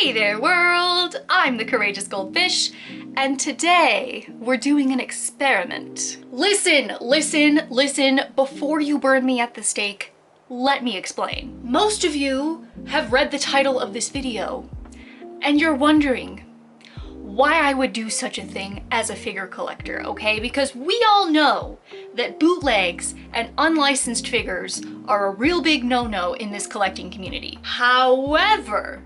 Hey there world, I'm the Courageous Goldfish, and today we're doing an experiment. Listen, before you burn me at the stake, let me explain. Most of you have read the title of this video, and you're wondering why I would do such a thing as a figure collector, okay? Because we all know that bootlegs and unlicensed figures are a real big no-no in this collecting community. However,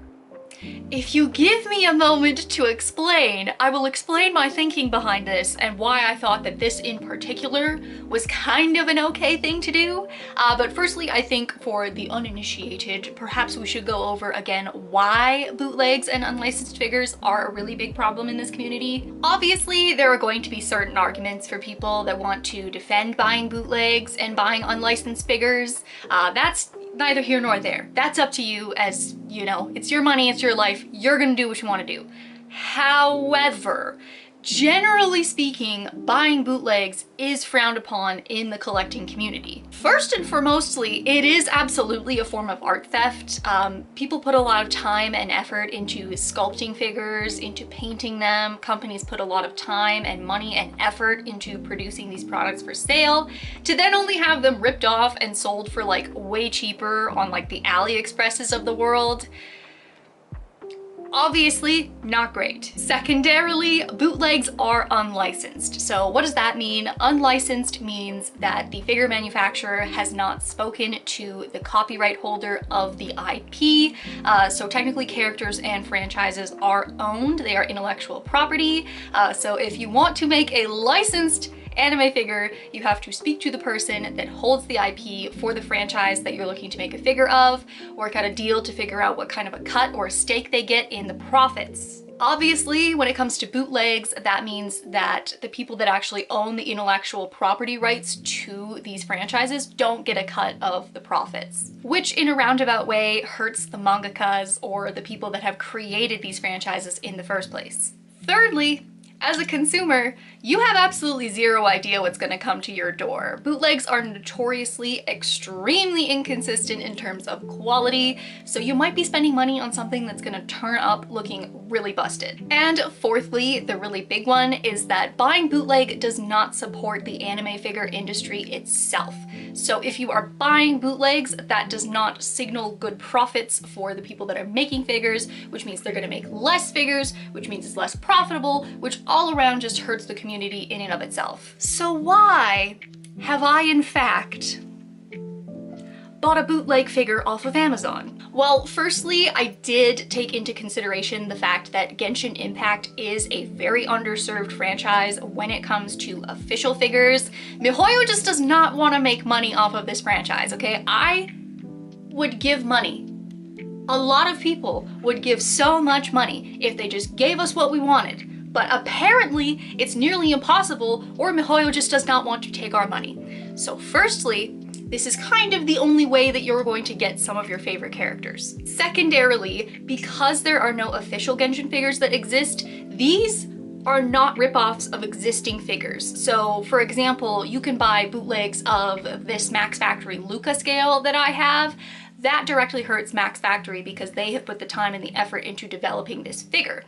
if you give me a moment to explain, I will explain my thinking behind this and why I thought that this in particular was kind of an okay thing to do. But firstly, I think for the uninitiated, perhaps we should go over again why bootlegs and unlicensed figures are a really big problem in this community. Obviously, there are going to be certain arguments for people that want to defend buying bootlegs and buying unlicensed figures. That's neither here nor there. That's up to you, as you know, it's your money, it's your life, you're gonna do what you want to do. However, generally speaking, buying bootlegs is frowned upon in the collecting community. First and foremostly, it is absolutely a form of art theft. People put a lot of time and effort into sculpting figures, into painting them. Companies put a lot of time and money and effort into producing these products for sale, to then only have them ripped off and sold for like way cheaper on like the AliExpresses of the world. Obviously, not great. Secondarily, bootlegs are unlicensed. So what does that mean? Unlicensed means that the figure manufacturer has not spoken to the copyright holder of the IP. So technically characters and franchises are owned. They are intellectual property. So if you want to make a licensed anime figure, you have to speak to the person that holds the IP for the franchise that you're looking to make a figure of, work out a deal to figure out what kind of a cut or stake they get in the profits. Obviously, when it comes to bootlegs, that means that the people that actually own the intellectual property rights to these franchises don't get a cut of the profits, which in a roundabout way hurts the mangakas or the people that have created these franchises in the first place. Thirdly, as a consumer, you have absolutely zero idea what's going to come to your door. Bootlegs are notoriously extremely inconsistent in terms of quality, so you might be spending money on something that's going to turn up looking really busted. And fourthly, the really big one is that buying bootleg does not support the anime figure industry itself. So if you are buying bootlegs, that does not signal good profits for the people that are making figures, which means they're going to make less figures, which means it's less profitable, which all around just hurts the community in and of itself. So why have I in fact bought a bootleg figure off of Amazon? Well, firstly, I did take into consideration the fact that Genshin Impact is a very underserved franchise when it comes to official figures. MiHoYo just does not want to make money off of this franchise, okay? I would give money. A lot of people would give so much money if they just gave us what we wanted. But apparently it's nearly impossible, or MiHoYo just does not want to take our money. So firstly, this is kind of the only way that you're going to get some of your favorite characters. Secondarily, because there are no official Genshin figures that exist, these are not ripoffs of existing figures. So for example, you can buy bootlegs of this Max Factory Luca scale that I have. That directly hurts Max Factory because they have put the time and the effort into developing this figure.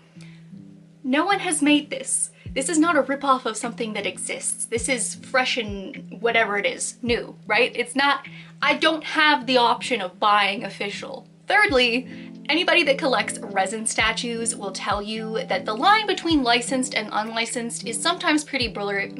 No one has made this. This is not a ripoff of something that exists. This is fresh and whatever it is, new, right? It's not, I don't have the option of buying official. Thirdly, anybody that collects resin statues will tell you that the line between licensed and unlicensed is sometimes pretty blurry,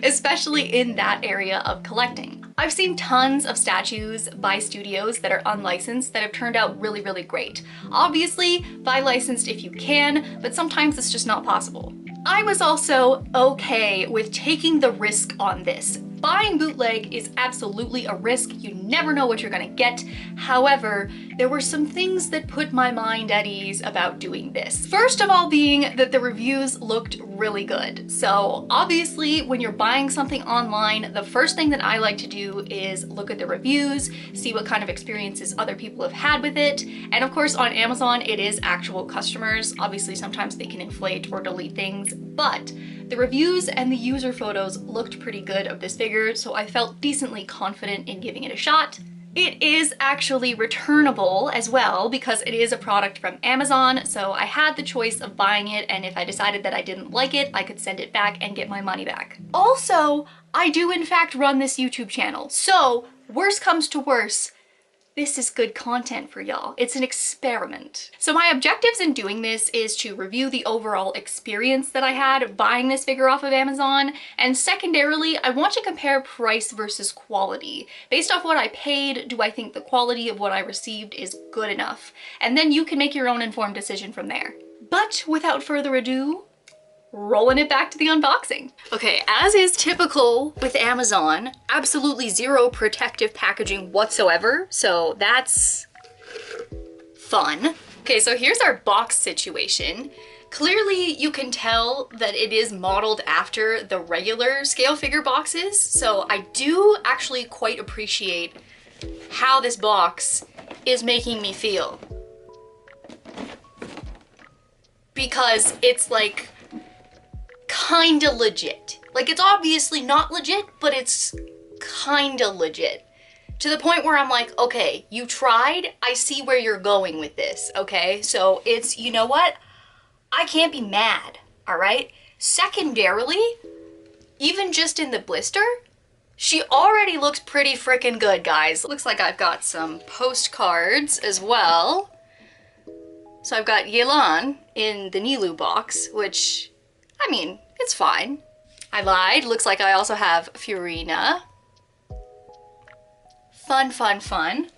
especially in that area of collecting. I've seen tons of statues by studios that are unlicensed that have turned out really, really great. Obviously, buy licensed if you can, but sometimes it's just not possible. I was also okay with taking the risk on this. Buying bootleg is absolutely a risk. You never know what you're gonna get. However, there were some things that put my mind at ease about doing this. First of all being that the reviews looked really good. So obviously when you're buying something online, the first thing that I like to do is look at the reviews, see what kind of experiences other people have had with it. And of course on Amazon, it is actual customers. Obviously sometimes they can inflate or delete things, but the reviews and the user photos looked pretty good of this figure, so I felt decently confident in giving it a shot. It is actually returnable as well because it is a product from Amazon, so I had the choice of buying it, and if I decided that I didn't like it, I could send it back and get my money back. Also, I do in fact run this YouTube channel, so worst comes to worst, this is good content for y'all. It's an experiment. So my objectives in doing this is to review the overall experience that I had buying this figure off of Amazon, and secondarily, I want to compare price versus quality. Based off what I paid, do I think the quality of what I received is good enough? And then you can make your own informed decision from there. But without further ado, rolling it back to the unboxing. Okay, as is typical with Amazon, absolutely zero protective packaging whatsoever, so that's fun. Okay, so here's our box situation. Clearly you can tell that it is modeled after the regular scale figure boxes, so I do actually quite appreciate how this box is making me feel. Because it's like kinda legit. Like, it's obviously not legit, but it's kinda legit. To the point where I'm like, okay, you tried, I see where you're going with this, okay? So it's, you know what? I can't be mad, all right? Secondarily, even just in the blister, she already looks pretty freaking good, guys. Looks like I've got some postcards as well. So I've got Yelan in the Nilou box, which, I mean, it's fine. I lied. Looks like I also have Furina. Fun, fun, fun.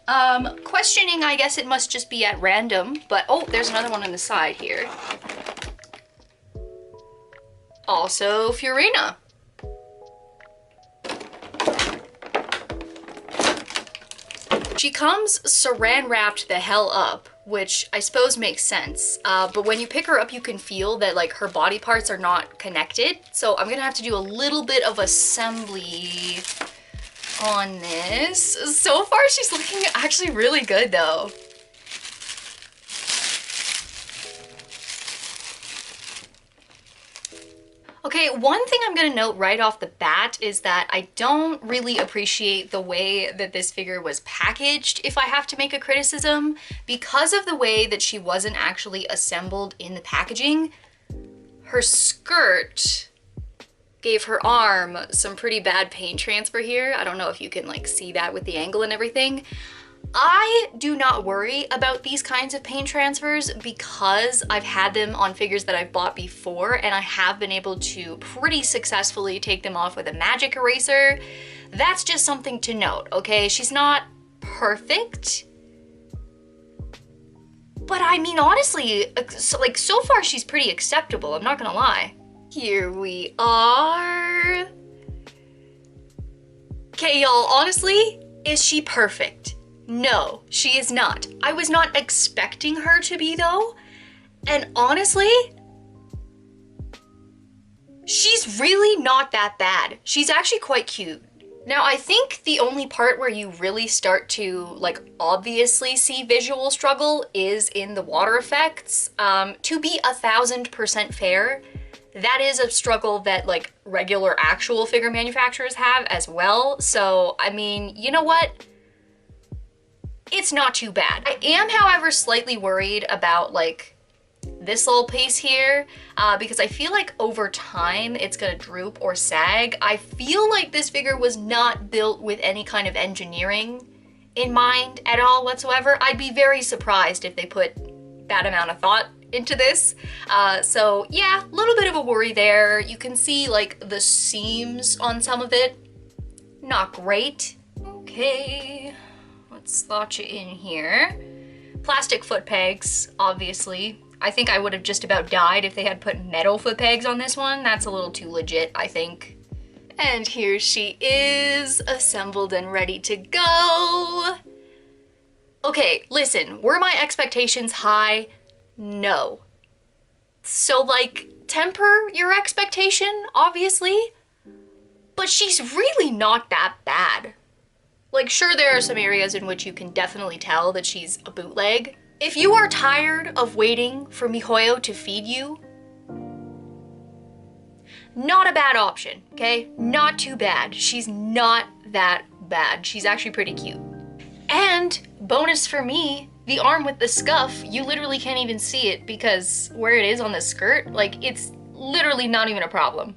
Questioning, I guess it must just be at random, but oh, there's another one on the side here. Also Furina. She comes saran wrapped the hell up, which I suppose makes sense. But when you pick her up, you can feel that like her body parts are not connected. So I'm gonna have to do a little bit of assembly on this. So far, she's looking actually really good though. Okay, one thing I'm gonna note right off the bat is that I don't really appreciate the way that this figure was packaged, if I have to make a criticism. Because of the way that she wasn't actually assembled in the packaging, her skirt gave her arm some pretty bad paint transfer here. I don't know if you can like see that with the angle and everything. I do not worry about these kinds of paint transfers because I've had them on figures that I've bought before, and I have been able to pretty successfully take them off with a magic eraser. That's just something to note, okay? She's not perfect, but I mean, honestly, so far she's pretty acceptable, I'm not gonna lie. Here we are. Okay, y'all, honestly, is she perfect? No, she is not. I was not expecting her to be though, and honestly, she's really not that bad. She's actually quite cute. Now, I think the only part where you really start to like obviously see visual struggle is in the water effects. To be 1000% fair, that is a struggle that like regular actual figure manufacturers have as well. So, I mean, you know what? It's not too bad. I am, however, slightly worried about like this little piece here because I feel like over time it's gonna droop or sag. I feel like this figure was not built with any kind of engineering in mind at all whatsoever. I'd be very surprised if they put that amount of thought into this. So yeah, a little bit of a worry there. You can see like the seams on some of it. Not great. Okay. Let's slot you in here. Plastic foot pegs, obviously. I think I would have just about died if they had put metal foot pegs on this one. That's a little too legit, I think. And here she is, assembled and ready to go. Okay, listen, were my expectations high? No. So like, temper your expectation, obviously, but she's really not that bad. Like, sure, there are some areas in which you can definitely tell that she's a bootleg. If you are tired of waiting for MiHoYo to feed you, not a bad option, okay? Not too bad. She's not that bad. She's actually pretty cute. And bonus for me, the arm with the scuff, you literally can't even see it because where it is on the skirt, like it's literally not even a problem.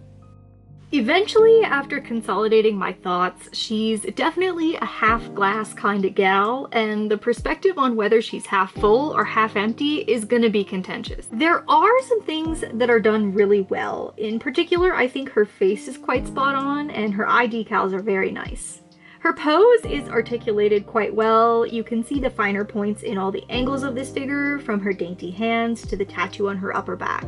Eventually, after consolidating my thoughts, she's definitely a half-glass kind of gal, and the perspective on whether she's half full or half empty is gonna be contentious. There are some things that are done really well. In particular, I think her face is quite spot on, and her eye decals are very nice. Her pose is articulated quite well. You can see the finer points in all the angles of this figure, from her dainty hands to the tattoo on her upper back.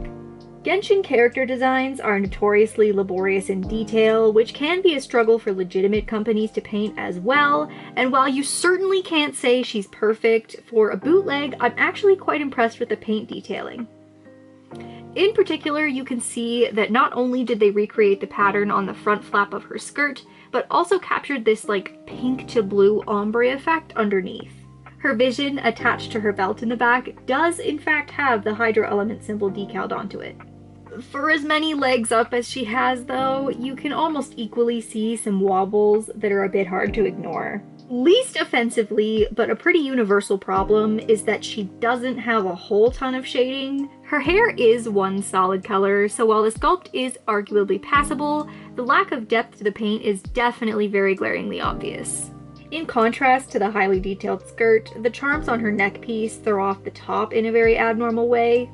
Genshin character designs are notoriously laborious in detail, which can be a struggle for legitimate companies to paint as well, and while you certainly can't say she's perfect, for a bootleg, I'm actually quite impressed with the paint detailing. In particular, you can see that not only did they recreate the pattern on the front flap of her skirt, but also captured this like pink to blue ombre effect underneath. Her vision attached to her belt in the back does in fact have the Hydro Element symbol decaled onto it. For as many legs up as she has though, you can almost equally see some wobbles that are a bit hard to ignore. Least offensively, but a pretty universal problem, is that she doesn't have a whole ton of shading. Her hair is one solid color, so while the sculpt is arguably passable, the lack of depth to the paint is definitely very glaringly obvious. In contrast to the highly detailed skirt, the charms on her neck piece throw off the top in a very abnormal way.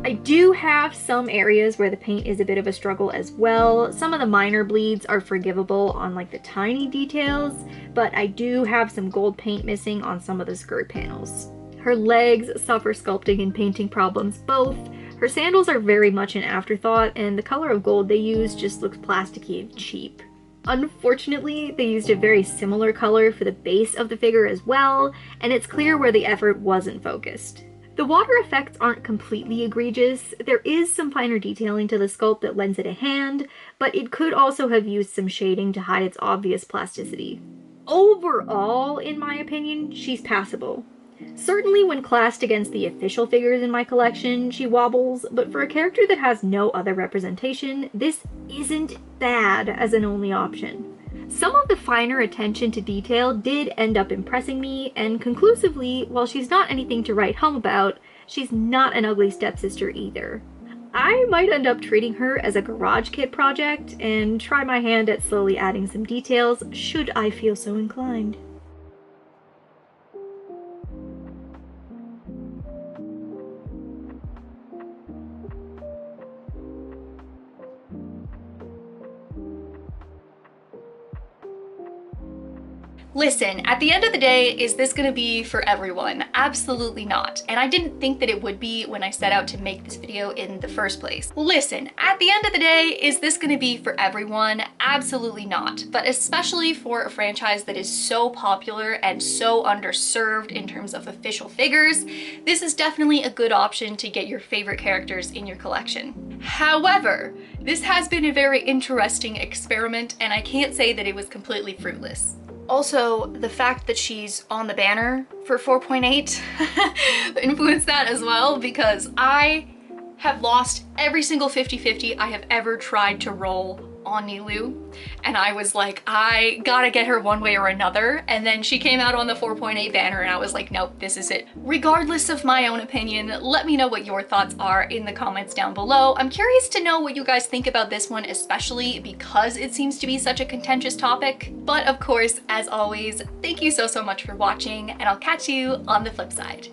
I do have some areas where the paint is a bit of a struggle as well. Some of the minor bleeds are forgivable on like the tiny details, but I do have some gold paint missing on some of the skirt panels. Her legs suffer sculpting and painting problems both. Her sandals are very much an afterthought, and the color of gold they use just looks plasticky and cheap. Unfortunately, they used a very similar color for the base of the figure as well, and it's clear where the effort wasn't focused. The water effects aren't completely egregious. There is some finer detailing to the sculpt that lends it a hand, but it could also have used some shading to hide its obvious plasticity. Overall, in my opinion, she's passable. Certainly when classed against the official figures in my collection, she wobbles, but for a character that has no other representation, this isn't bad as an only option. Some of the finer attention to detail did end up impressing me, and conclusively, while she's not anything to write home about, she's not an ugly stepsister either. I might end up treating her as a garage kit project and try my hand at slowly adding some details should I feel so inclined. Listen, at the end of the day, is this gonna be for everyone? Absolutely not. And I didn't think that it would be when I set out to make this video in the first place. Listen, at the end of the day, is this gonna be for everyone? Absolutely not. But especially for a franchise that is so popular and so underserved in terms of official figures, this is definitely a good option to get your favorite characters in your collection. However, this has been a very interesting experiment, and I can't say that it was completely fruitless. Also, the fact that she's on the banner for 4.8 influenced that as well, because I have lost every single 50-50 I have ever tried to roll on HELLOO, and I was like, I gotta get her one way or another, and then she came out on the 4.8 banner and I was like, nope, this is it. Regardless of my own opinion, let me know what your thoughts are in the comments down below. I'm curious to know what you guys think about this one, especially because it seems to be such a contentious topic. But of course, as always, thank you so much for watching, and I'll catch you on the flip side.